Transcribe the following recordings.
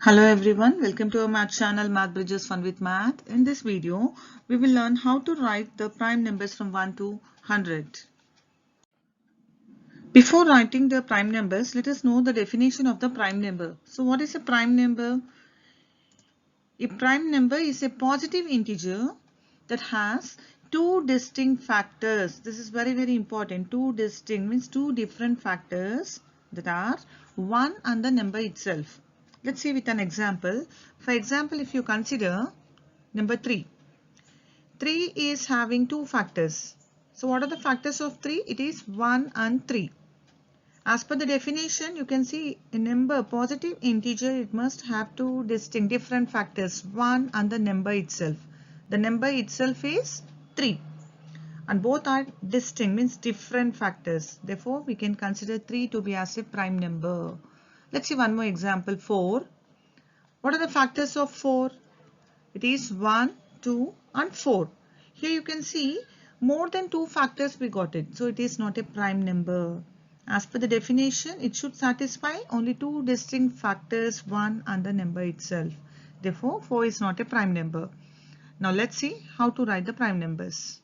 Hello everyone, welcome to our math channel Math Bridges Fun with Math. In this video, we will learn how to write the prime numbers from 1 to 100. Before writing the prime numbers, let us know the definition of the prime number. So what is a prime number? A prime number is a positive integer that has two distinct factors. This is very important. Two distinct means two different factors that are 1 and the number itself. Let's see with an example. For example, if you consider number 3. 3 is having two factors. So what are the factors of 3? It is 1 and 3. As per the definition, you can see a number, positive integer, it must have two distinct different factors, 1 and the number itself. The number itself is 3. And both are distinct, means different factors. Therefore, we can consider 3 to be as a prime number. Let's see one more example, 4. What are the factors of 4? It is 1, 2 and 4. Here you can see more than two factors we got it. So it is not a prime number. As per the definition, it should satisfy only two distinct factors, 1 and the number itself. Therefore, 4 is not a prime number. Now let's see how to write the prime numbers.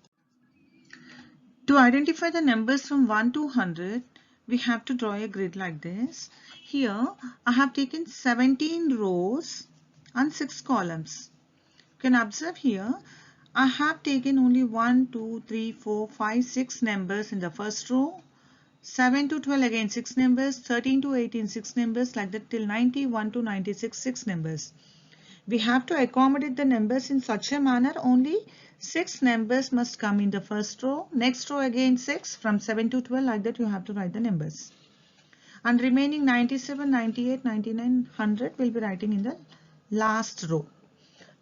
To identify the numbers from 1 to 100, we have to draw a grid like this. Here, I have taken 17 rows and 6 columns. You can observe here, I have taken only 1, 2, 3, 4, 5, 6 numbers in the first row. 7 to 12 again 6 numbers, 13 to 18 6 numbers, like that till 91 to 96 6 numbers. We have to accommodate the numbers in such a manner only 6 numbers must come in the first row. Next row again 6, from 7 to 12, like that you have to write the numbers. And remaining 97, 98, 99, 100 will be writing in the last row.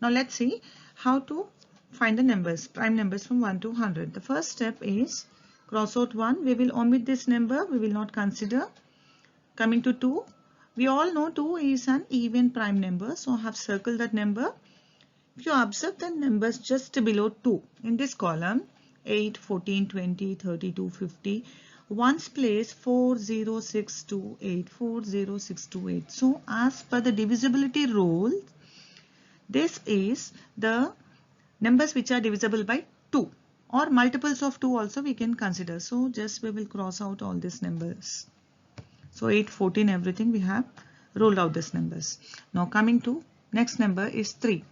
Now let's see how to find the numbers, prime numbers from 1 to 100. The first step is cross out 1. We will omit this number. We will not consider. Coming to 2. We all know 2 is an even prime number. So I have circled that number. If you observe the numbers just below 2 in this column, 8, 14, 20, 32, 50. Ones place 40628, 40628. So as per the divisibility rule, this is the numbers which are divisible by 2. Or multiples of 2 also we can consider. So just we will cross out all these numbers. So 8, 14, everything we have rolled out these numbers. Now coming to next number is 3.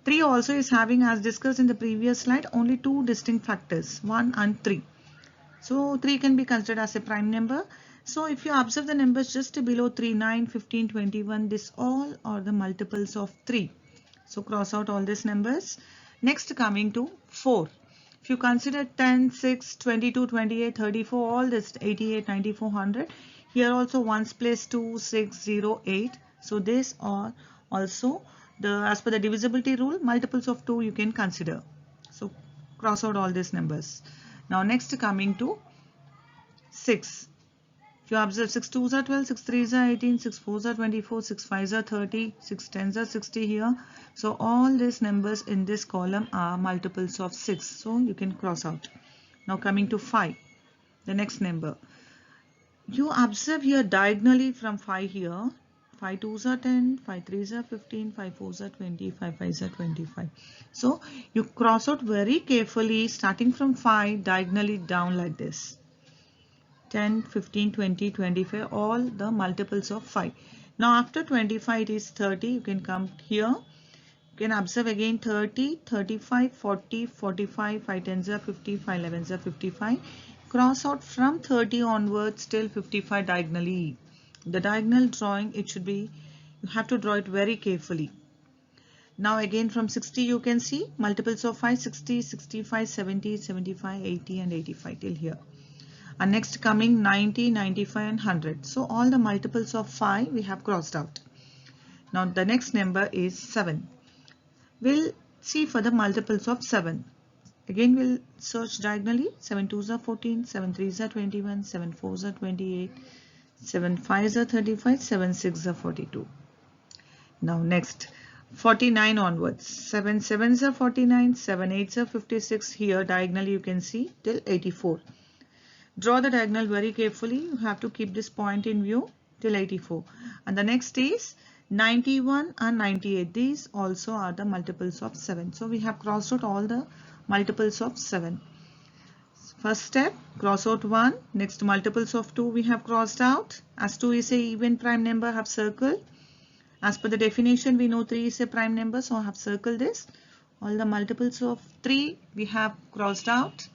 3 also is having, as discussed in the previous slide, only two distinct factors, 1 and 3. So 3 can be considered as a prime number. So if you observe the numbers just below 3, 9, 15, 21, this all are the multiples of 3. So cross out all these numbers. Next coming to 4. If you consider 10, 6, 22, 28, 34, all this 88, 94, 100. Here also ones place 2, 6, 0, 8. So these are also as per the divisibility rule, multiples of 2 you can consider. So cross out all these numbers. Now next coming to 6. If you observe 6 2s are 12, 6 3s are 18, 6 4s are 24, 6 5s are 30, 6 10s are 60 here. So all these numbers in this column are multiples of 6. So you can cross out. Now coming to 5, the next number. You observe here diagonally from 5 here. 5 2s are 10, 5 3s are 15, 5 4s are 20, 5 5s are 25. So you cross out very carefully starting from 5 diagonally down like this. 10, 15, 20, 25, all the multiples of 5. Now after 25 it is 30. You can come here. You can observe again 30, 35, 40, 45, 5 10s are 50, 5 11s are 55. Cross out from 30 onwards till 55 diagonally. The diagonal drawing, it should be, you have to draw it very carefully. Now again from 60 you can see multiples of 5, 60, 65, 70, 75, 80 and 85 till here. And next coming 90, 95 and 100. So all the multiples of 5 we have crossed out. Now the next number is 7. We'll see for the multiples of 7. Again we'll search diagonally. 7 2s are 14, 7 3s are 21, 7 4s are 28, 7 5s are 35, 7 6s are 42. Now next 49 onwards. 7 7s are 49, 7 8s are 56. Here diagonally you can see till 84. Draw the diagonal very carefully. You have to keep this point in view till 84. And the next is 91 and 98. These also are the multiples of 7. So we have crossed out all the multiples of 7. First step, cross out 1. Next, multiples of 2 we have crossed out. As 2 is a even prime number, have circled. As per the definition, we know 3 is a prime number, so I have circled this. All the multiples of 3 we have crossed out.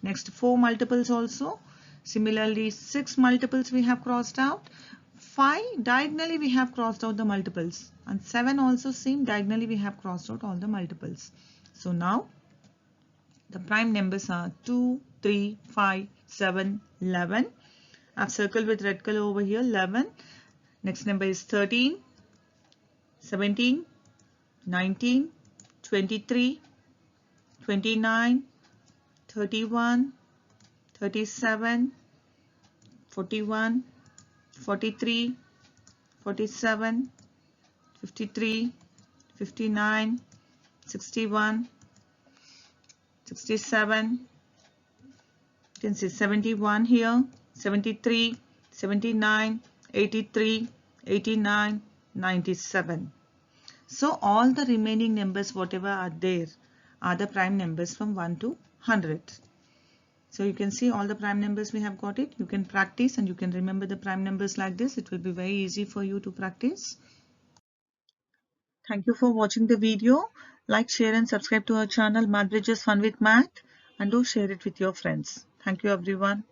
Next, 4 multiples also. Similarly, 6 multiples we have crossed out. 5 diagonally we have crossed out the multiples, and 7 also same, diagonally we have crossed out all the multiples. So now the prime numbers are 2, 3, 5, 7, 11. I've circled with red color over here 11. Next number is 13, 17, 19, 23, 29, 31, 37, 41, 43, 47, 53, 59, 61, 67, you can see 71 here, 73, 79, 83, 89, 97. So all the remaining numbers whatever are there are the prime numbers from 1 to 100. So you can see all the prime numbers we have got it. You can practice and you can remember the prime numbers like this. It will be very easy for you to practice. Thank you for watching the video. Like, share and subscribe to our channel Math Bridges Fun with Math, and do share it with your friends. Thank you everyone.